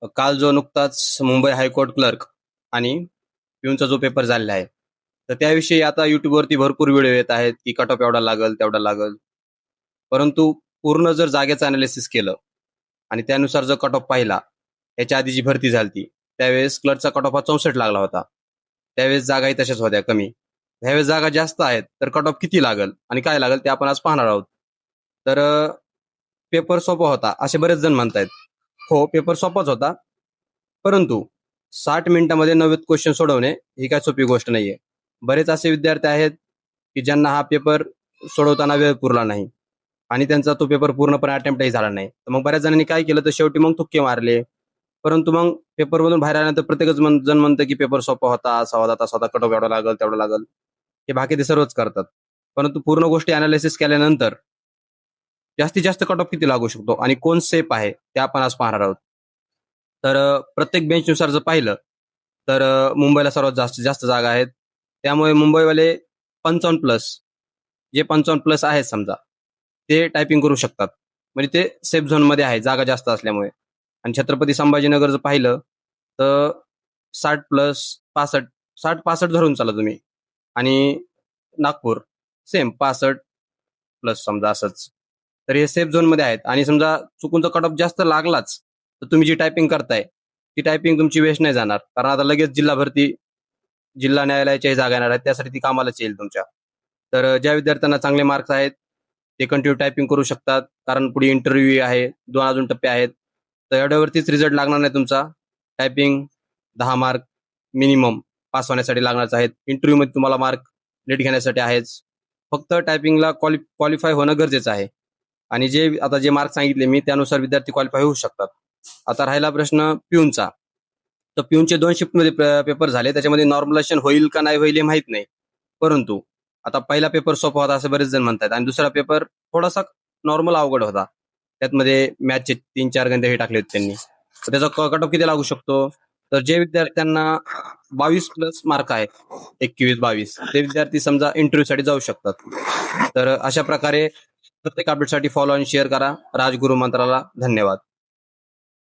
काल जो नुकताच मुंबई हायकोर्ट क्लर्क आणि पिऊनचा जो पेपर झालेला आहे, तर त्याविषयी आता YouTubeवरती भरपूर व्हिडिओ येत आहेत, की कट ऑफ एवढा लागेल, तेवढा लागेल. परंतु पूर्ण जर जागेचं अॅनालिसिस केलं आणि त्यानुसार जर कट ऑफ पाहिला, याच्या आधी जी भरती झाली त्यावेळेस क्लर्कचा कट ऑफ हा 64 लागला होता. त्यावेळेस जागाही तशाच होत्या कमी. ह्यावेळेस जागा जास्त आहेत, तर कट ऑफ किती लागेल आणि काय लागेल ते आपण आज पाहणार आहोत. तर पेपर सोपा होता असे बरेच जण म्हणतायत. हो, पेपर सोपाच होता. परंतु 60 मिनिटांमध्ये 90 क्वेश्चन सोडवणे ही काय सोपी गोष्ट नाहीये. बरेच असे विद्यार्थी आहेत की ज्यांना हा पेपर सोडवताना वेळ पुरला नाही आणि त्यांचा तो पेपर पूर्णपणे अटेम्प्टही झाला नाही. तर मग बऱ्याच जणांनी काय केलं, तर शेवटी मग तुक्के मारले. परंतु मग पेपरमधून बाहेर आल्यानंतर प्रत्येकच जण म्हणतं की पेपर सोपा होता, असा होता, तसा होता, कट ऑफ एवढा लागेल, तेवढा लागेल. हे बाकी ते सर्वच करतात. परंतु पूर्ण गोष्टी अनालिसिस केल्यानंतर जास्तीत जास्त कट ऑफ किती लागू शकतो आणि कोण सेफ आहे ते आपण आज पाहणार आहोत. तर प्रत्येक बेंचनुसार जर पाहिलं तर मुंबईला सर्वात जास्तीत जास्त जागा आहेत. त्यामुळे मुंबईवाले 55 प्लस, जे 55 प्लस आहेत समजा, ते टायपिंग करू शकतात. म्हणजे ते सेफ झोनमध्ये आहे जागा जास्त असल्यामुळे. आणि छत्रपती संभाजीनगर जर पाहिलं तर 60 प्लस 65, 60-65 धरून चाला तुम्ही. आणि नागपूर सेम 65 प्लस समजा असंच. तर हे सेफ झोनमध्ये आहेत आणि समजा चुकूनचा कट ऑफ जास्त लागलाच तर तुम्ही जी टायपिंग करताय ती टायपिंग तुमची वेस्ट नाही जाणार. कारण आता लगेच जिल्हा भरती, जिल्हा न्यायालयाच्याही जागा येणार आहेत, त्यासाठी ती कामालाच येईल तुमच्या. तर ज्या विद्यार्थ्यांना चांगले मार्क्स आहेत ते कंटिन्यू टायपिंग करू शकतात. कारण पुढे इंटरव्ह्यू आहे, 2 अजून टप्पे आहेत. तर एवढ्यावरतीच रिझल्ट लागणार नाही तुमचा. टायपिंग 10 मार्क मिनिमम पास होण्यासाठी लागणारच आहेत. इंटरव्ह्यूमध्ये तुम्हाला मार्क नीट घेण्यासाठी आहेच. फक्त टायपिंगला क्वालिफाय होणं गरजेचं आहे. आणि जे मार्क सांगितले मी त्यानुसार विद्यार्थी क्वालिफाय होऊ शकतात. आता राहिला प्रश्न पिऊनचा. तर पिऊनचे 2 शिफ्टमध्ये पेपर झाले. त्याच्यामध्ये नॉर्मलायझेशन होईल का नाही होईल हे माहीत नाही. परंतु आता पहिला पेपर सोपा होता असं बरेच जण म्हणतात आणि दुसरा पेपर थोडासा नॉर्मल अवघड होता. त्यातमध्ये मॅथचे 3-4 गणिते हे टाकले होते त्यांनी. तर त्याचा कट ऑफ किती लागू शकतो? तर जे विद्यार्थ्यांना 22 प्लस मार्क आहे, 21-22, ते विद्यार्थी समजा इंटरव्ह्यूसाठी जाऊ शकतात. तर अशा प्रकारे प्रत्येक अपडेटसाठी फॉलो आणि शेअर करा. राजगुरू मंत्राला धन्यवाद.